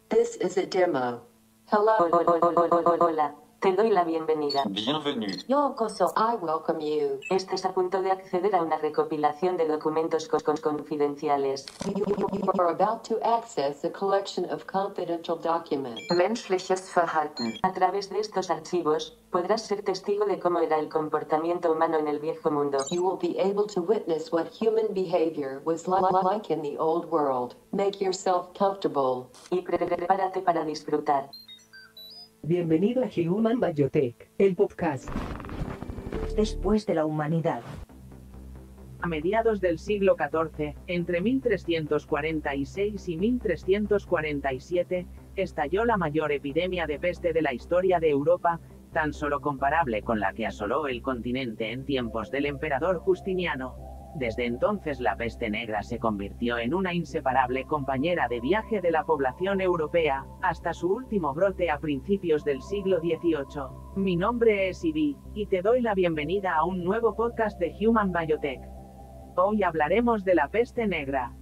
This is a demo. Hello. Hola, te doy la bienvenida. Bienvenue. Yokoso. I welcome you. Estás a punto de acceder a una recopilación de documentos confidenciales. You are about to access a collection of confidential documents. Menschliches Verhalten. A través de estos archivos, podrás ser testigo de cómo era el comportamiento humano en el viejo mundo. You will be able to witness what human behavior was like in the old world. Make yourself comfortable. Y prepárate para disfrutar. Bienvenido a Human Biotech, el podcast. Después de la humanidad. A mediados del siglo XIV, entre 1346 y 1347, estalló la mayor epidemia de peste de la historia de Europa, tan solo comparable con la que asoló el continente en tiempos del emperador Justiniano. Desde entonces la peste negra se convirtió en una inseparable compañera de viaje de la población europea, hasta su último brote a principios del siglo XVIII. Mi nombre es Ivy, y te doy la bienvenida a un nuevo podcast de Human Biotech. Hoy hablaremos de la peste negra.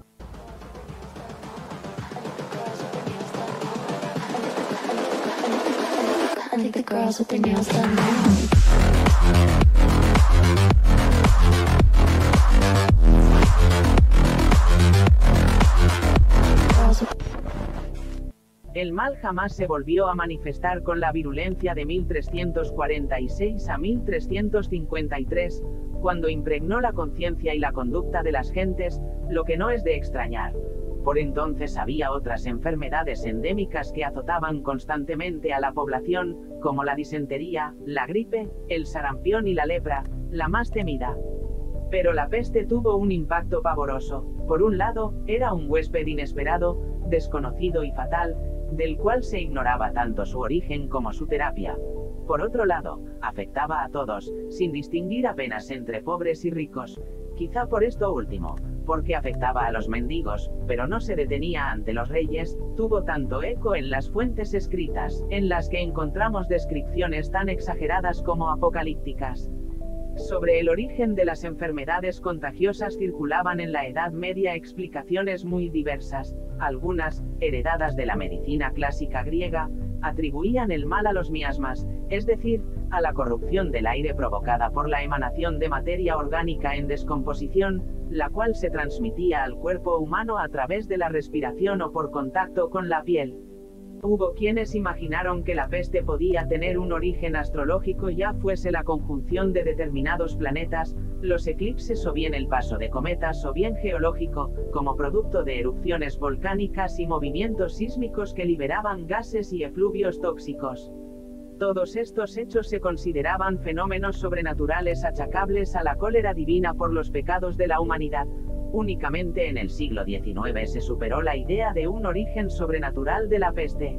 El mal jamás se volvió a manifestar con la virulencia de 1346 a 1353, cuando impregnó la conciencia y la conducta de las gentes, lo que no es de extrañar. Por entonces había otras enfermedades endémicas que azotaban constantemente a la población, como la disentería, la gripe, el sarampión y la lepra, la más temida. Pero la peste tuvo un impacto pavoroso. Por un lado, era un huésped inesperado, desconocido y fatal, del cual se ignoraba tanto su origen como su terapia. Por otro lado, afectaba a todos, sin distinguir apenas entre pobres y ricos. Quizá por esto último, porque afectaba a los mendigos, pero no se detenía ante los reyes, tuvo tanto eco en las fuentes escritas, en las que encontramos descripciones tan exageradas como apocalípticas. Sobre el origen de las enfermedades contagiosas circulaban en la Edad Media explicaciones muy diversas. Algunas, heredadas de la medicina clásica griega, atribuían el mal a los miasmas, es decir, a la corrupción del aire provocada por la emanación de materia orgánica en descomposición, la cual se transmitía al cuerpo humano a través de la respiración o por contacto con la piel. Hubo quienes imaginaron que la peste podía tener un origen astrológico, ya fuese la conjunción de determinados planetas, los eclipses o bien el paso de cometas o bien geológico, como producto de erupciones volcánicas y movimientos sísmicos que liberaban gases y efluvios tóxicos. Todos estos hechos se consideraban fenómenos sobrenaturales achacables a la cólera divina por los pecados de la humanidad. Únicamente en el siglo XIX se superó la idea de un origen sobrenatural de la peste.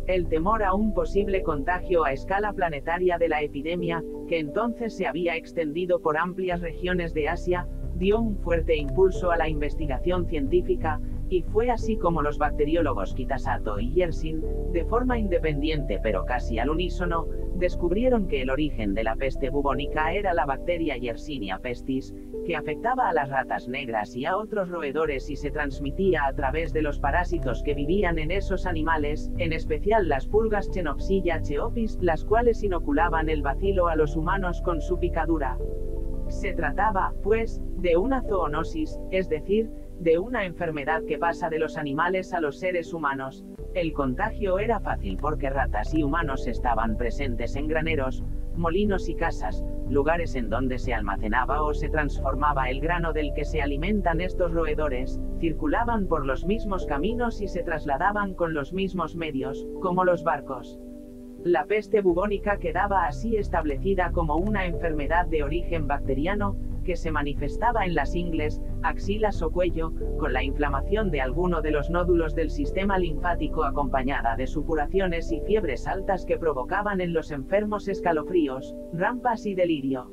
El temor a un posible contagio a escala planetaria de la epidemia, que entonces se había extendido por amplias regiones de Asia, dio un fuerte impulso a la investigación científica, y fue así como los bacteriólogos Kitasato y Yersin, de forma independiente pero casi al unísono, descubrieron que el origen de la peste bubónica era la bacteria Yersinia pestis, que afectaba a las ratas negras y a otros roedores y se transmitía a través de los parásitos que vivían en esos animales, en especial las pulgas Chenopsilla cheopis, las cuales inoculaban el bacilo a los humanos con su picadura. Se trataba, pues, de una zoonosis, es decir, de una enfermedad que pasa de los animales a los seres humanos. El contagio era fácil porque ratas y humanos estaban presentes en graneros, molinos y casas, lugares en donde se almacenaba o se transformaba el grano del que se alimentan estos roedores, circulaban por los mismos caminos y se trasladaban con los mismos medios, como los barcos. La peste bubónica quedaba así establecida como una enfermedad de origen bacteriano, que se manifestaba en las ingles, axilas o cuello, con la inflamación de alguno de los nódulos del sistema linfático acompañada de supuraciones y fiebres altas que provocaban en los enfermos escalofríos, rampas y delirio.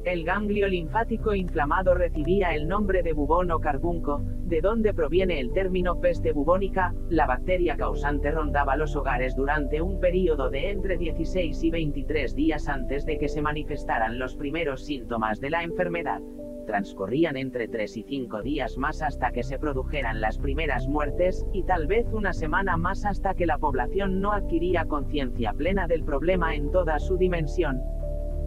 El ganglio linfático inflamado recibía el nombre de bubón o carbunco, de donde proviene el término peste bubónica. La bacteria causante rondaba los hogares durante un período de entre 16 y 23 días antes de que se manifestaran los primeros síntomas de la enfermedad. Transcurrían entre 3 y 5 días más hasta que se produjeran las primeras muertes, y tal vez una semana más hasta que la población no adquiría conciencia plena del problema en toda su dimensión.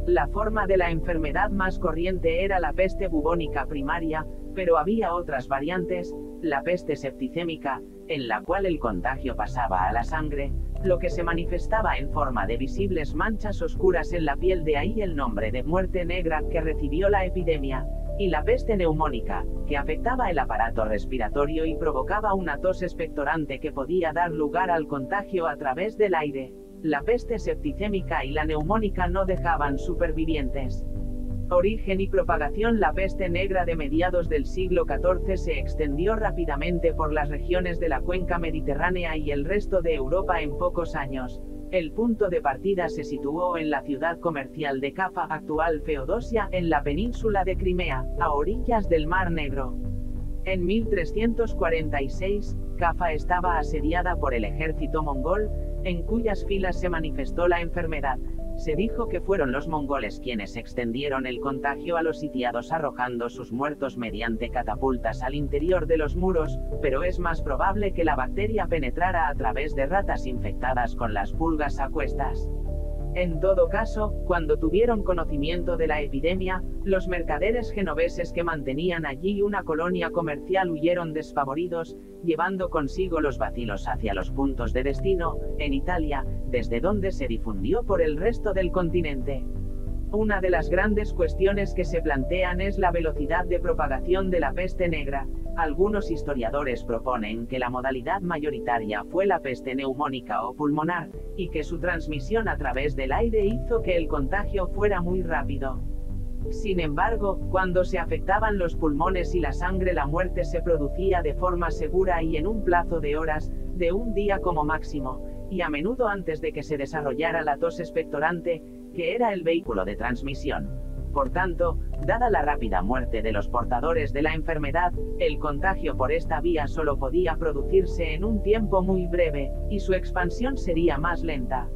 La forma de la enfermedad más corriente era la peste bubónica primaria, pero había otras variantes, la peste septicémica, en la cual el contagio pasaba a la sangre, lo que se manifestaba en forma de visibles manchas oscuras en la piel, de ahí el nombre de muerte negra que recibió la epidemia, y la peste neumónica, que afectaba el aparato respiratorio y provocaba una tos expectorante que podía dar lugar al contagio a través del aire. La peste septicémica y la neumónica no dejaban supervivientes. Origen y propagación. La peste negra de mediados del siglo XIV se extendió rápidamente por las regiones de la cuenca mediterránea y el resto de Europa en pocos años. El punto de partida se situó en la ciudad comercial de Cafa, actual Feodosia, en la península de Crimea, a orillas del Mar Negro. En 1346, Cafa estaba asediada por el ejército mongol, en cuyas filas se manifestó la enfermedad. Se dijo que fueron los mongoles quienes extendieron el contagio a los sitiados arrojando sus muertos mediante catapultas al interior de los muros, pero es más probable que la bacteria penetrara a través de ratas infectadas con las pulgas acuestas. En todo caso, cuando tuvieron conocimiento de la epidemia, los mercaderes genoveses que mantenían allí una colonia comercial huyeron desfavoridos, llevando consigo los bacilos hacia los puntos de destino, en Italia, desde donde se difundió por el resto del continente. Una de las grandes cuestiones que se plantean es la velocidad de propagación de la peste negra. Algunos historiadores proponen que la modalidad mayoritaria fue la peste neumónica o pulmonar, y que su transmisión a través del aire hizo que el contagio fuera muy rápido. Sin embargo, cuando se afectaban los pulmones y la sangre, la muerte se producía de forma segura y en un plazo de horas, de un día como máximo, y a menudo antes de que se desarrollara la tos expectorante, que era el vehículo de transmisión. Por tanto, dada la rápida muerte de los portadores de la enfermedad, el contagio por esta vía solo podía producirse en un tiempo muy breve, y su expansión sería más lenta.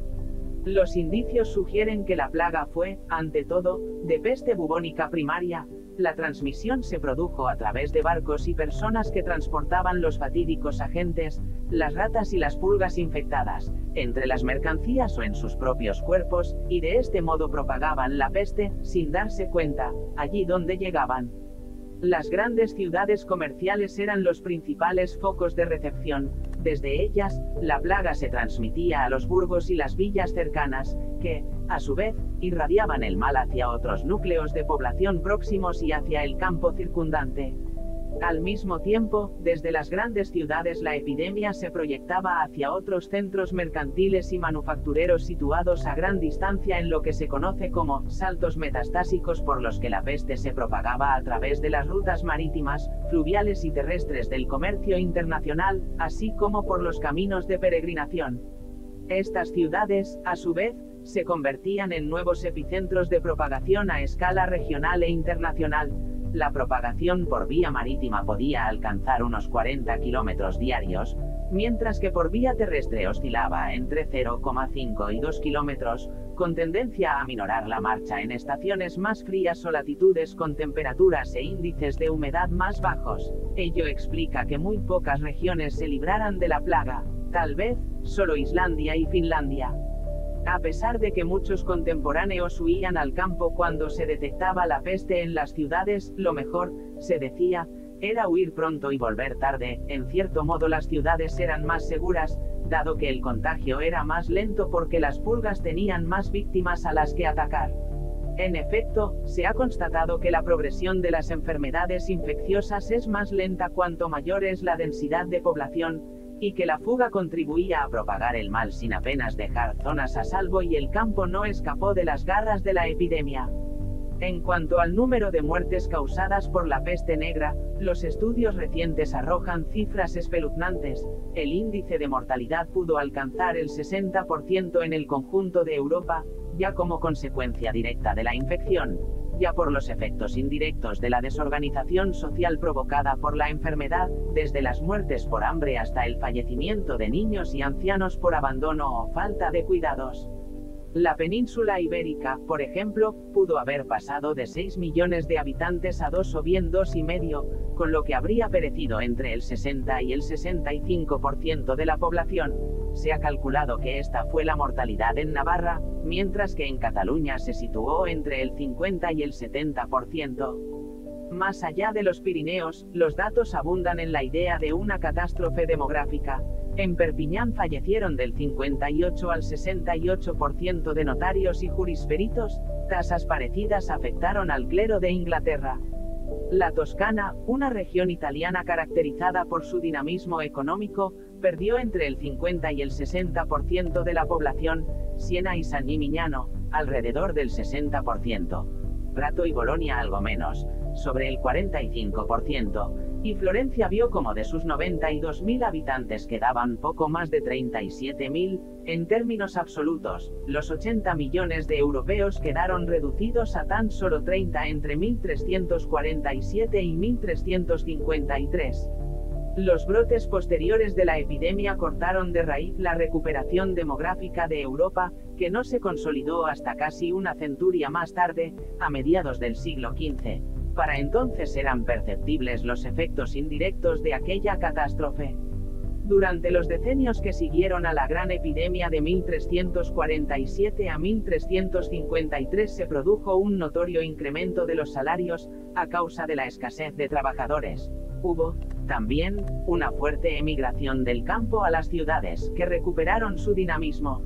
Los indicios sugieren que la plaga fue, ante todo, de peste bubónica primaria. La transmisión se produjo a través de barcos y personas que transportaban los fatídicos agentes, las ratas y las pulgas infectadas, entre las mercancías o en sus propios cuerpos, y de este modo propagaban la peste, sin darse cuenta, allí donde llegaban. Las grandes ciudades comerciales eran los principales focos de recepción. Desde ellas, la plaga se transmitía a los burgos y las villas cercanas, que, a su vez, irradiaban el mal hacia otros núcleos de población próximos y hacia el campo circundante. Al mismo tiempo, desde las grandes ciudades la epidemia se proyectaba hacia otros centros mercantiles y manufactureros situados a gran distancia en lo que se conoce como saltos metastásicos, por los que la peste se propagaba a través de las rutas marítimas, fluviales y terrestres del comercio internacional, así como por los caminos de peregrinación. Estas ciudades, a su vez, se convertían en nuevos epicentros de propagación a escala regional e internacional. La propagación por vía marítima podía alcanzar unos 40 kilómetros diarios, mientras que por vía terrestre oscilaba entre 0,5 y 2 kilómetros, con tendencia a aminorar la marcha en estaciones más frías o latitudes con temperaturas e índices de humedad más bajos. Ello explica que muy pocas regiones se libraran de la plaga, tal vez, solo Islandia y Finlandia. A pesar de que muchos contemporáneos huían al campo cuando se detectaba la peste en las ciudades, lo mejor, se decía, era huir pronto y volver tarde. En cierto modo las ciudades eran más seguras, dado que el contagio era más lento porque las pulgas tenían más víctimas a las que atacar. En efecto, se ha constatado que la progresión de las enfermedades infecciosas es más lenta cuanto mayor es la densidad de población, y que la fuga contribuía a propagar el mal sin apenas dejar zonas a salvo, y el campo no escapó de las garras de la epidemia. En cuanto al número de muertes causadas por la peste negra, los estudios recientes arrojan cifras espeluznantes. El índice de mortalidad pudo alcanzar el 60% en el conjunto de Europa, ya como consecuencia directa de la infección. ya por los efectos indirectos de la desorganización social provocada por la enfermedad, desde las muertes por hambre hasta el fallecimiento de niños y ancianos por abandono o falta de cuidados. La península ibérica, por ejemplo, pudo haber pasado de 6 millones de habitantes a 2 o bien 2,5, con lo que habría perecido entre el 60 y el 65% de la población. Se ha calculado que esta fue la mortalidad en Navarra, mientras que en Cataluña se situó entre el 50 y el 70%. Más allá de los Pirineos, los datos abundan en la idea de una catástrofe demográfica. En Perpiñán fallecieron del 58 al 68% de notarios y jurisperitos, tasas parecidas afectaron al clero de Inglaterra. La Toscana, una región italiana caracterizada por su dinamismo económico, perdió entre el 50 y el 60% de la población, Siena y San Gimignano, alrededor del 60%. Prato y Bolonia algo menos, sobre el 45%, y Florencia vio como de sus 92.000 habitantes quedaban poco más de 37.000, en términos absolutos, los 80 millones de europeos quedaron reducidos a tan solo 30 entre 1347 y 1353. Los brotes posteriores de la epidemia cortaron de raíz la recuperación demográfica de Europa, que no se consolidó hasta casi una centuria más tarde, a mediados del siglo XV. Para entonces eran perceptibles los efectos indirectos de aquella catástrofe. Durante los decenios que siguieron a la gran epidemia de 1347 a 1353 se produjo un notorio incremento de los salarios, a causa de la escasez de trabajadores. Hubo, también, una fuerte emigración del campo a las ciudades, que recuperaron su dinamismo.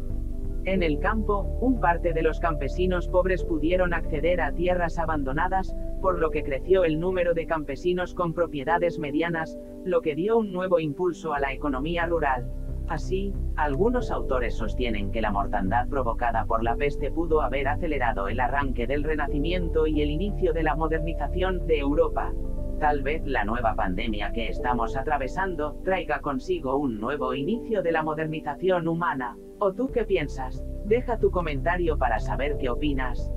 En el campo, un parte de los campesinos pobres pudieron acceder a tierras abandonadas, por lo que creció el número de campesinos con propiedades medianas, lo que dio un nuevo impulso a la economía rural. Así, algunos autores sostienen que la mortandad provocada por la peste pudo haber acelerado el arranque del Renacimiento y el inicio de la modernización de Europa. Tal vez la nueva pandemia que estamos atravesando traiga consigo un nuevo inicio de la modernización humana. ¿O tú qué piensas? Deja tu comentario para saber qué opinas.